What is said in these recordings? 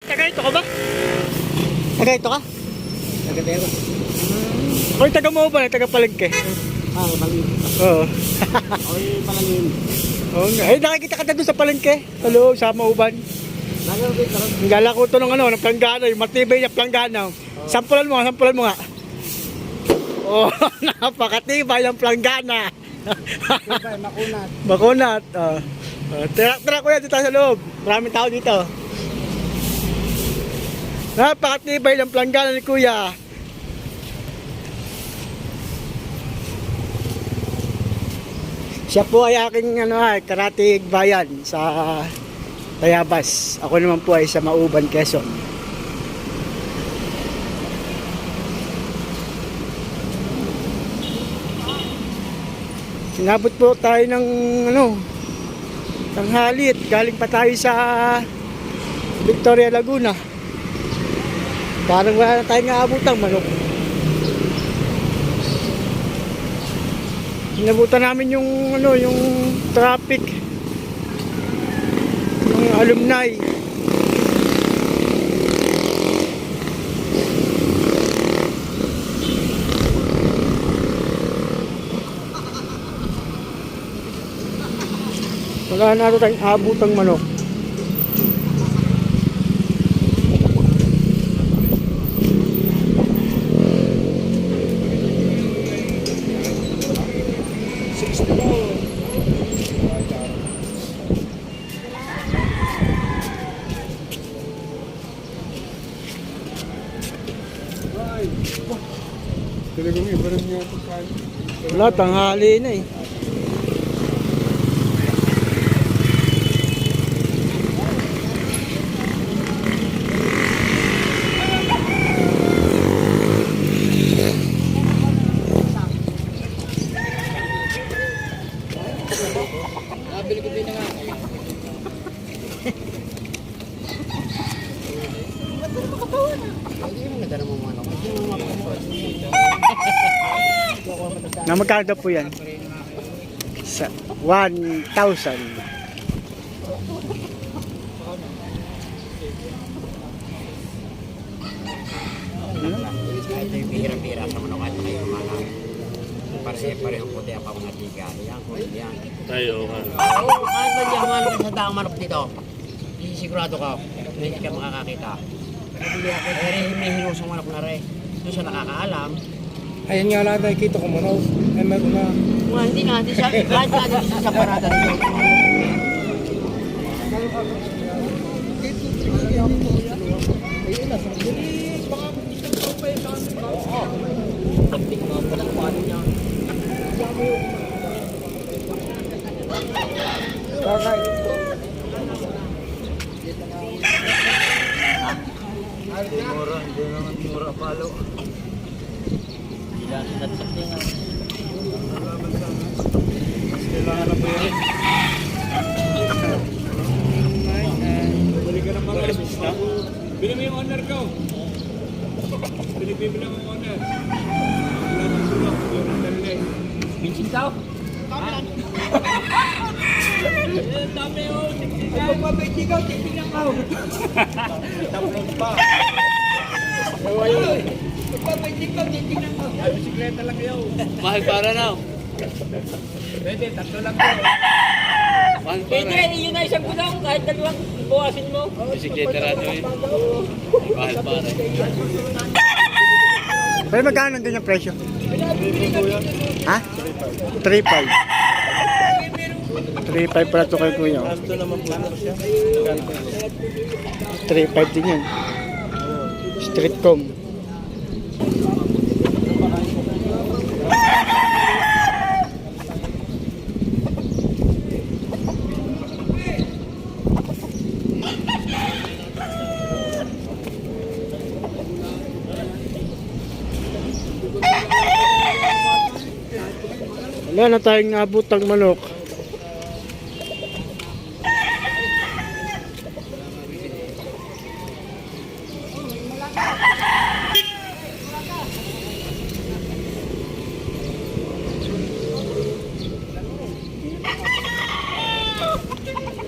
Taga ito ka ba? Taga ito ka? Tagatero. Oy, taga mo ba? Taga Palengke. Palengke. Oo. Oy, palangin. Oo nga. Ay, nakikita ka na doon sa Palengke. Hello, sa Mauban. Ang gala ko ito ng ng planggana, yung matibay na planggana. Sampulan mo nga. Oh, napakatibay ng planggana. Makunat. Makunat. Tira kuya dito sa loob. Maraming tao dito. Napakatibay ng planggana ni kuya. Siya po ay aking karatig bayan sa Tayabas. Ako naman po ay sa Mauban, Quezon. Sinabot po tayo ng tanghali at galing pa tayo sa Victoria, Laguna. Parang wala na tayong aabutang manok. Inabutan namin yung yung traffic ng alumni. Wala na rin tayong abutang manok. Talagang iba rin yung pagkain. Wala, tanghali na eh. Nabili ko din nga. Hindi mo nadala mo mga ano. Na magkano po yan? Sa 1,000. Ito yung bihira-bihira sa manok at kayo malang. Parehong puti ang pamangatiga. Yan, kundi yan. Tayo ka. Oo, kahit ba diyan manok sa daang manok dito, sigurado ka, hindi ka makakakita. Pero may hinusong manok na rin. Doon sa nakakaalam. Ayan nga lang nakikita ko manok. Ay meron na. Hindi siya. Kahit ka din sa parada rin. Pagting mo pa lang paano niya. Mura, hindi naman mura palo. Ilan natak niya nga. Mas kailangan na po yun. Balik ka ng mga na. Bili mo yung honor ko. Bili mo yung honor. Wala nang sulok. Yung honor eh. Bincin tao. Dami o. Ang papaytigaw, titignan ka. Tapos pa. Ayun. Papaytigaw, titignan ka. Ay, bisikleta lang kayo. Mahal para na. Pwede, tatlo lang ko. Mahal para. Pwede, yun na isang gulong. Kahit dalawang buwasin mo. Bisikleta rado eh. Mahal para. Pero magkano nandun yung presyo? Ha? 3,500. 3,500 pala ito kay kuya. Gusto naman po na siya. 3,500 din yan. Streetcom. Wala na tayong nabutang manok.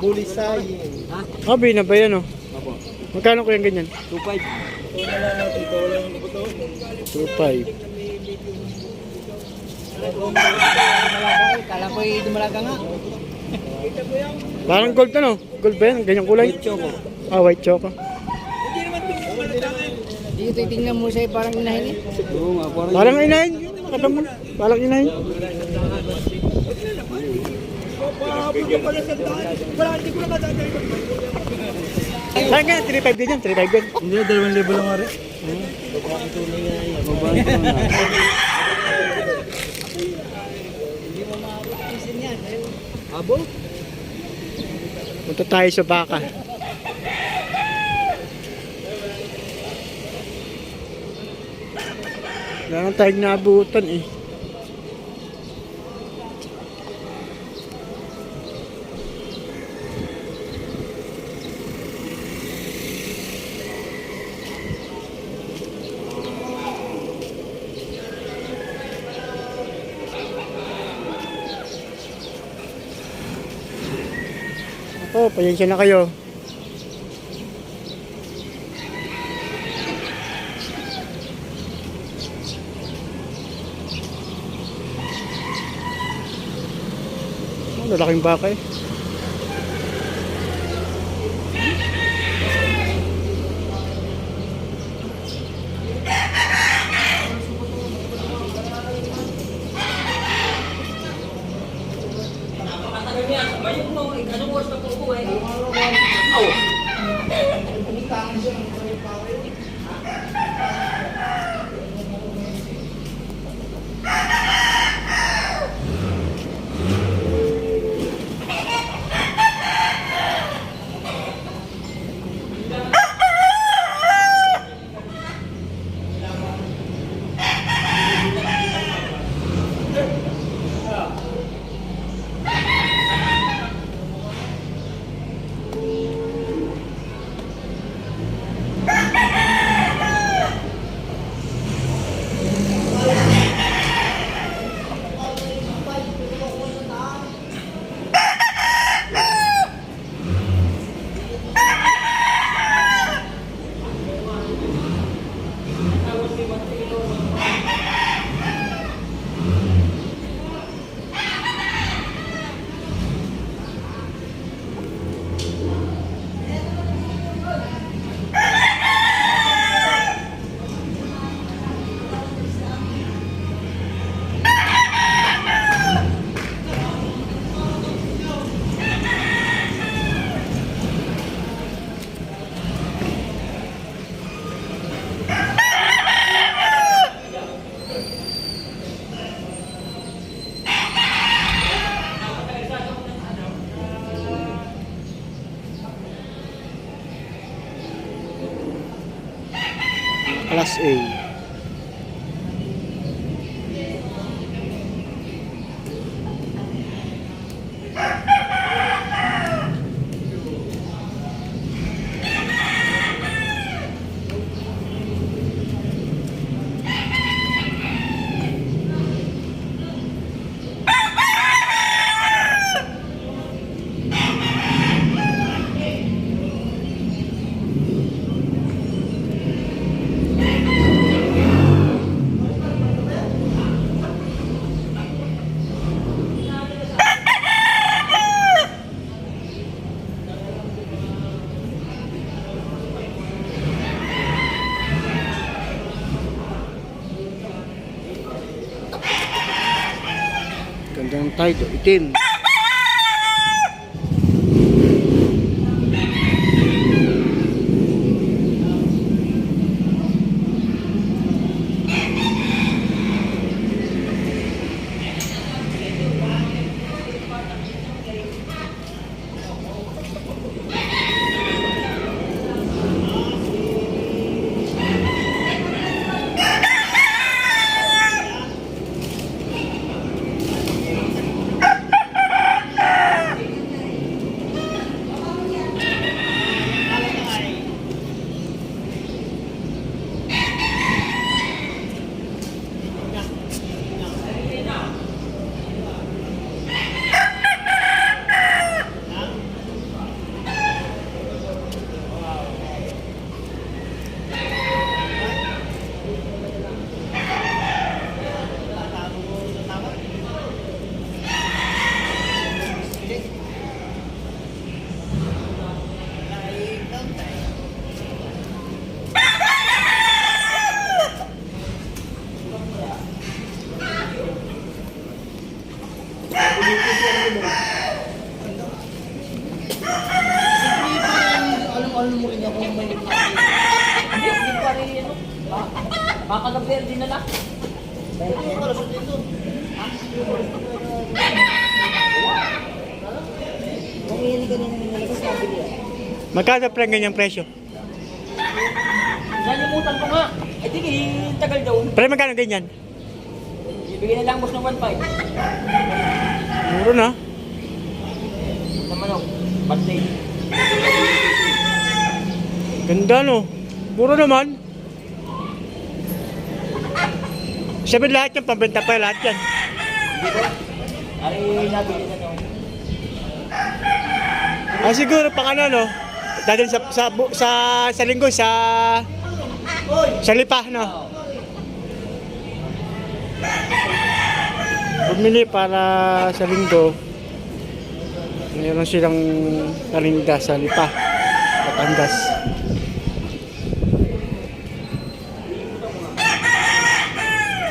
Bulisayin. Abi na ba yan oh? Apo. Magkano ko yung ganyan? 2.5. 2.5. Kala ko dumalaga nga. Parang gold ano? Gold ba yan? Ganyang kulay? White choco. Ah, white choco. Dito titingnan mo siya parang inahin eh. Oo nga, parang Parang inahin. Kata mo. Parang inahin. Saan ka? 3.5 din yan. 3.5 din. Hindi, 2,000 lang nga rin. babae ko na. Abo? Punta tayo sa baka. Wala nang tayong naabutan eh. Ako, pasensya na kayo. Lalaking baka eh. Class A. Ganda ng tide, oh, itim. Baka na verde na lang. Magkano pre ang ganyang presyo? Nalimutan ko nga. Eh di, tagal daw. Pre, magkano ganyan? Ibigay na lang boss ng 1.5. Muro na. Naman o. Birthday. Ganda no. Muro naman. Sabi lahat yan, pambenta pa lahat yan. Ari, nabili na to. Ah, siguro pang ano no. Dahil sa linggo sa Lipa no. Bumili para sa linggo. Mayroon silang karinda sa Lipa, Batangas.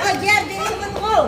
Oh, Jer, di naman ko.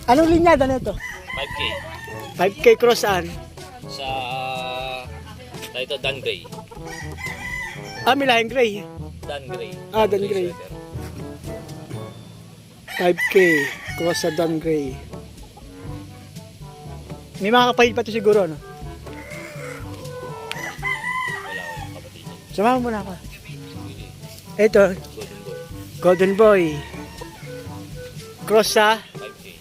Anong linyada na ito? 5K. 5K cross saan? Sa... Dito, Dan Gray. Ah, may lahing gray. Dan Gray. Ah, Dan Gray. Sweater. 5K cross sa Dan Gray. May mga kapahid pa to siguro, no? Wala ko yung kapatid niya. Samahan mo na ako. Ito, Golden Boy. Golden Boy. Cross sa 5K.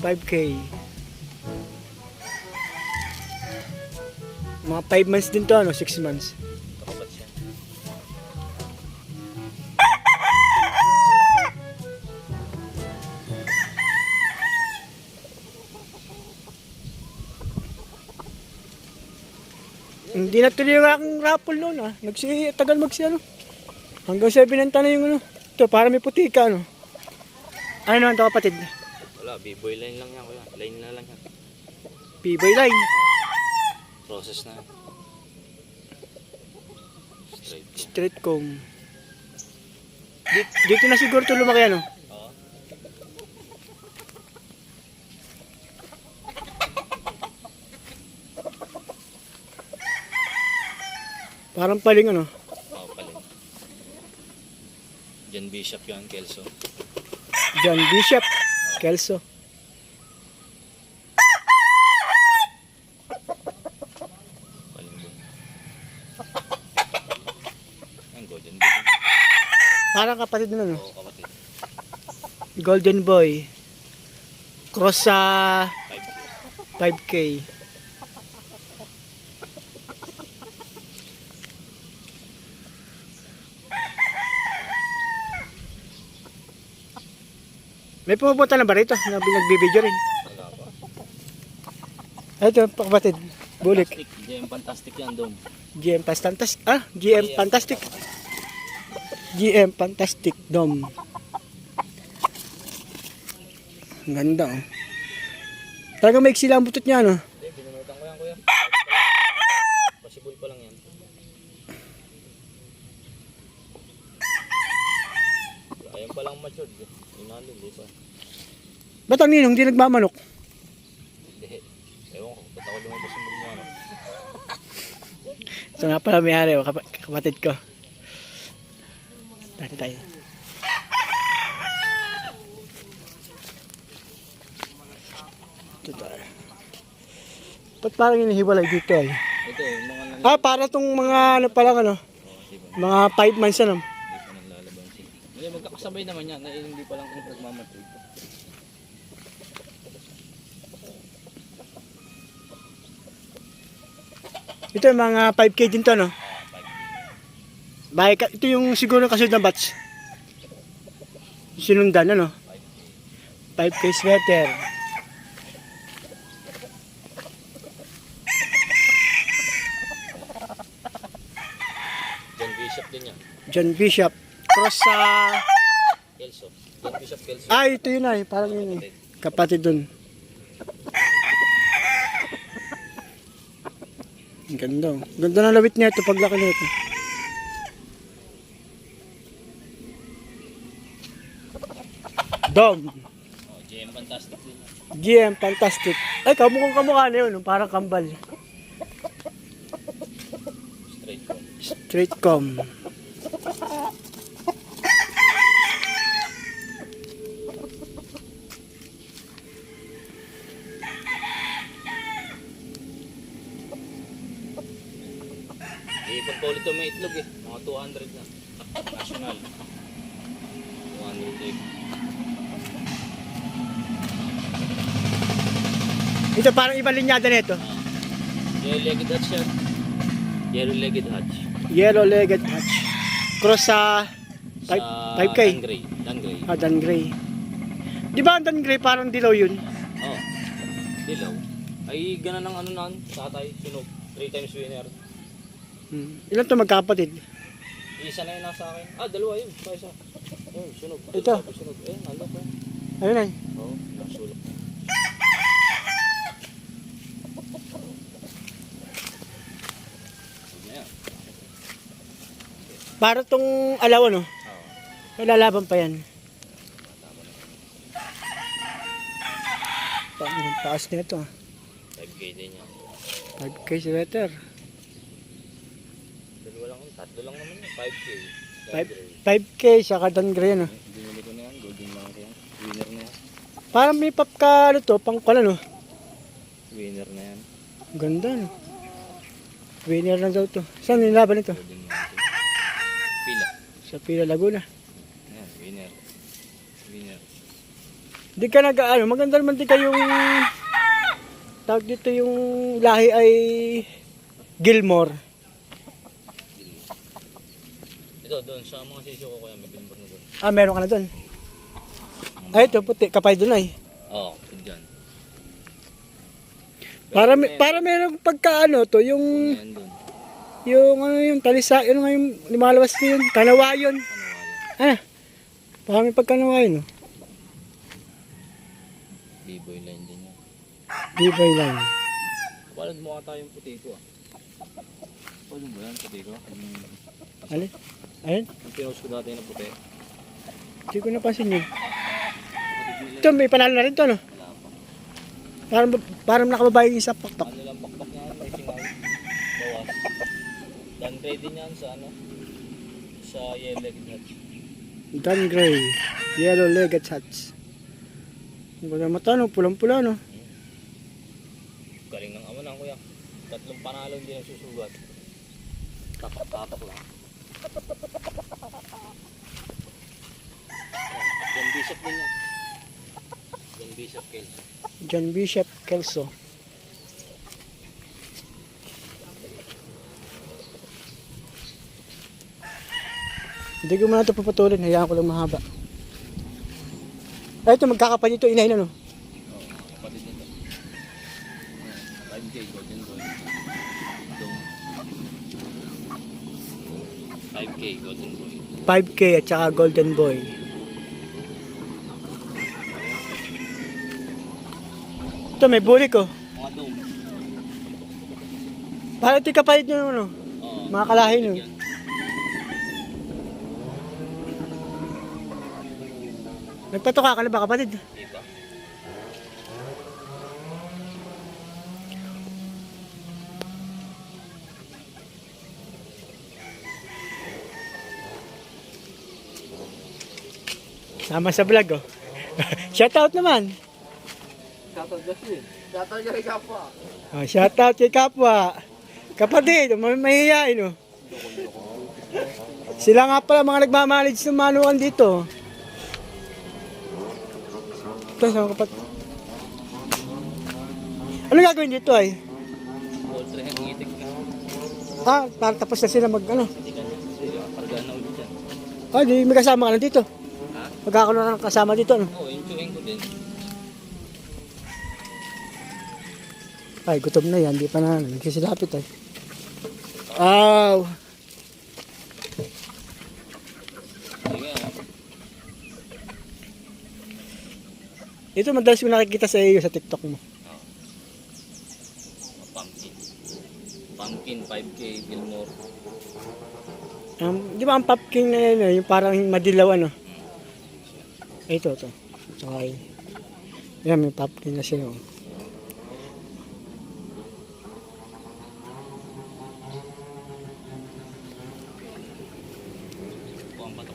5K. Mga 5 months din to, ano? 6 months. Kakapat siya. Hindi na tuloy yung aking raffle noon, ah. Tagal ano. Hanggang 7 ang na yung ano. Ito, para may putika, ano. Ano naman ito, kapatid? Wala, B-boy line lang yan kuya. Line na lang yan. P-boy line. Process na. Straight. Straight comb. Dito na siguro ito lumaki, ano. Oo. Parang paling, ano. Oo, paling. Jan Bishop yan, Kelso. John Bishop. Kelso. Paling doon. Ang Golden Boy. Parang kapatid na, ano. Oo, kapatid. Golden Boy. Cross sa 5K. 5K. May pumupunta na ba rito? Na nagbibideo rin. Wala pa. Ito, kapatid. Bulik. Fantastic. JM Fantastic yan doon. GM Fantastic. Ah, GM Fantastic. GM Fantastic Dom. Ang ganda, oh. Talagang maiksi lang ang butot niya, no? Hindi, binunutan ko yan kuya. Possible pa lang yan. Ayan pa lang matured. Inalo, di pa. Ba't ang ninong hindi nagmamanok? Hindi. Ewan ko, ba't ako lumabas yung mga So nga pala may-ari, oh, kapatid ko. Dati tayo. Ito tayo. Ba't parang hinihiwalay dito ay? Ito, yung mga nang... Ah, para tong mga ano pa lang, ano? Mga 5 months ano? Hindi pa nang lalaban siya. Hindi, magkakasabay naman yan. Hindi pa lang kung nagmamatured. Ito yung mga 5K din to, no? Ito yung siguro kasunod na batch. Sinundan, ano? 5K sweater. John Bishop din yan. John Bishop. cross sa... Kelso. Don Bishop Kelso. Ay, ito yun ay. Parang yun eh. Kapatid dun. Ang ganda. Oh. Ganda ng lawit niya ito paglaki nito. Dom. Oh, JM Fantastic din. GM, fantastic. Ay, kamukha na yun. Parang kambal. Straight com. Straight com. Ipon pa ulit may itlog eh. Mga 200 na. National. 200 egg. Ito parang ibang linyada nito. Yellow-legged hatch yan. Yellow-legged hatch. Yellow-legged hatch. Cross sa Sa 5K. Dan Gray. Dan Gray. Ah, Dan Gray. Di ba ang Dan Gray parang dilaw yun? Oh. Dilaw. Ay ganun ang ano naan. Tatay. Sunog. 3 times winner. Ilan to magkapatid? Isa na yun nasa akin. Ah, dalawa yun. Isa. Oh, sunog. Ito. Sunog. Eh, ano ko. Ayun ay. Oo, nasulok. Yan. Para tong alaw ano? Oo. May lalaban pa yan. Ang taas nito ah. 5K din yan. 5K sweater. Dalawa lang, tatlo lang naman yun. 5K. 5K saka Dan Gray ano. Binili ko na yan. Golden lang yan. Winner na yan. Parang may pop ka ano to, pang pala no. Winner na yan. Ganda no. Winner na daw to. Saan nilaban ito? Golden Mountain. Pila. Sa Pila Laguna. Ayan, winner. Winner. Di ka nag ano, maganda naman din kayong tawag dito yung lahi ay Gilmore. Ito, doon sa mga sisyo ko kaya may binbor na doon. Ah, meron ka na doon. Ay, ito puti, kapay doon ay. Oo, dyan. Para meron pagka ano to, yung Ayan doon. ano yung talisa, yun nga yung lumalawas ko yun, kanawayon. Ano nga yan? Baka may pagkanawayon no. B-boy line din yan. B-boy line. Kapalad mo ata yung puti ko ah. Kapalad mo yan, puti ko. Alin? Ayun, Yung pinost ko dati na puti. hindi ko napansin yun. Ito, may panalo na rin to no. Wala pa. Parang nakababae yung isa pakpak. Ano lang pakpak niya, may singaw. Bawas. Dan Gray din yan sa ano. Sa yellow-legged hatch. Dan Gray, yellow-legged hats. Ang ganda mata no, pulang-pula no. Galing ng ama ng kuya. 3 panalo hindi nang susugat. Tapak-tapak lang. Yan Bishop din yan. Yan Bishop Kelso. John Bishop Kelso. Hindi ko muna ito papatulin, hayaan ko lang mahaba. Ay, ito magkakapal nito, inay na no. Oo, kapatid nito. 5K, golden boy. Ito. 5K, golden boy. 5K at saka Golden Boy. Ito, may bulik oh. Mga dome. Parang ito kapalit nyo ano, Oo. mga kalahin nyo. Yan. Nagpatuka ka na ba kapatid? Diba? Sama sa vlog oh. Shoutout naman. Oh, shoutout kay kapwa. Kapatid, mahihiyain oh. Sila nga pala mga nagmamanage ng manukan dito. Ito, sama kapatid. Ano gagawin dito ay? Poultry ang itik na. Ah, para tapos na sila mag ano. Hindi ka niya. Sila, kargaan na ulit yan. Ah, di may kasama ka na dito. Ha? Magkakaroon na ng kasama dito ano. Oo, yung chewing ko din. Ay, gutom na yan. Di pa na. Nagsisilapit ay. Aw. Ito madalas ko nakikita sa iyo sa TikTok mo. Pumpkin. Pumpkin, 5K, Gilmore. Di ba ang pumpkin na yun, yung parang madilaw ano? Ito. Tsaka yun. Yan, may pumpkin na siya. Oh. Kuha pa to.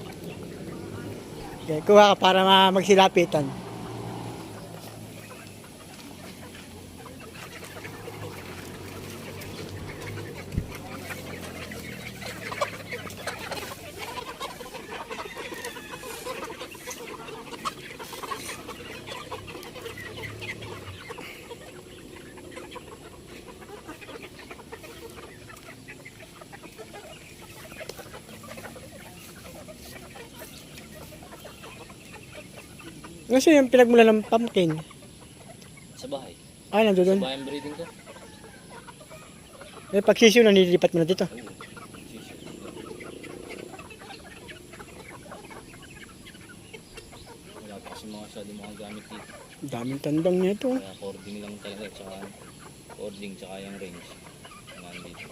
Okay, kuha ka para magsilapitan. Kasi yung pinagmula ng pumpkin. Sa bahay. Ah, nandun Sa doon. bahay ang breeding ko. Eh, pag sisyo na nililipat mo na dito. Wala pa kasi mga gamit dito. Daming tandang nito. Kaya cording lang talaga. Tsaka cording, tsaka yung range. Mga dito.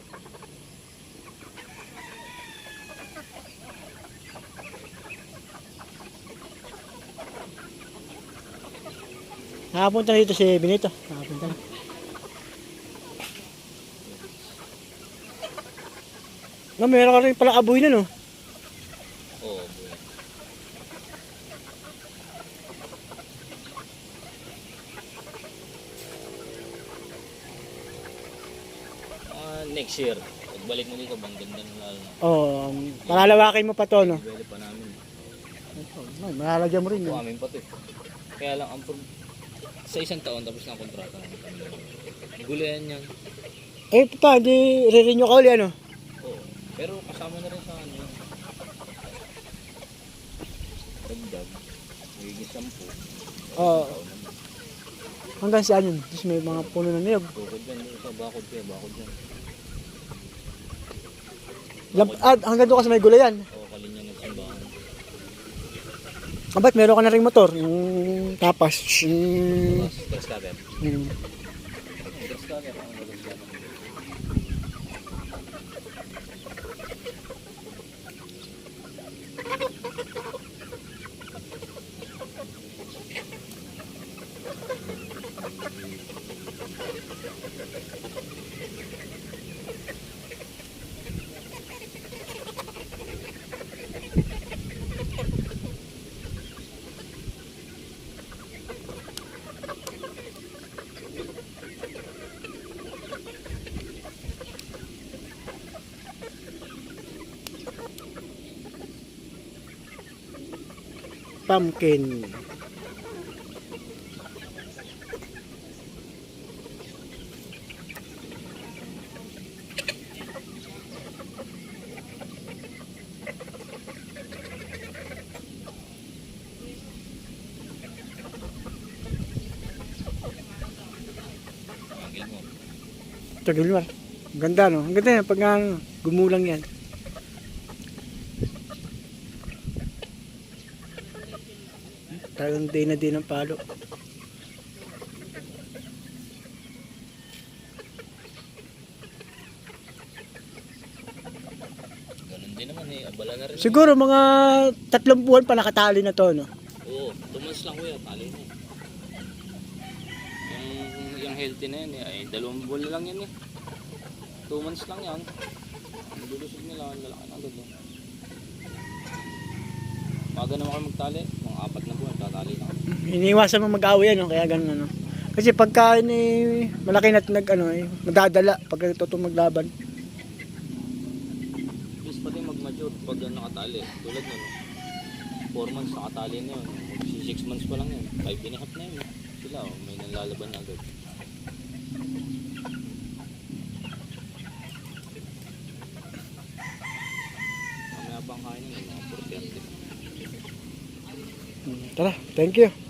Nakapunta na dito si Benito. Nakapunta na. No, meron ka rin pala aboy na no. Oo, boy. Next year, pagbalik mo dito, bang ganda ng lalo na. Oh, palalawakin mo pa to no. Pwede pa namin. Oh, malalagyan mo rin Ito yun. amin pa to eh. Kaya lang, sa isang taon, tapos na ang kontrata namin kami. Gulayan yan. Eh, pa, hindi re-renew ka uli ano. Oo. Pero kasama na rin sa ano. Dagdag. Magiging 10. Oo. Hanggang saan yun? Tapos may mga puno ng niyog. Bukod yan. Sa bakod kaya. Bakod yan. Hanggang doon kasi may gulayan. Oo, kalinya ng simbahan. Ah, ba't meron ka na rin motor? Yung tapas. Tapos, gas cutter. Hmm. Gas cutter. Ang gas cutter. Pumpkin. Anggil mo. Tagal mo. Ang ganda no? Ang ganda yan pag ano, gumulang yan. Talagang din na din ang palo. Ganun din naman eh. Abala na rin. Siguro mga 3 buwan pa nakatali na to no? Oo. 2 months lang kuya. Tali na eh. Yung healthy na yan eh. Ay, 2 buwan lang yan eh. 2 months lang yan. Ang lulusog nila. Ang lalaki na agad eh. Maga naman kayo magtali. Mga 4 na buwan. Tatali na. Iniiwasan mo mag-away ano, kaya ganun ano. Kasi pagka malaki na madadala pag totoo maglaban. Please pati mag-mature pag nakatali. Tulad nun. 4 months nakatali na yun. 6 months pa lang yun. 5 and a half na yun. Sila oh, may nalalaban na agad. Mamaya pang kain yun. Mga 40. Tara, thank you.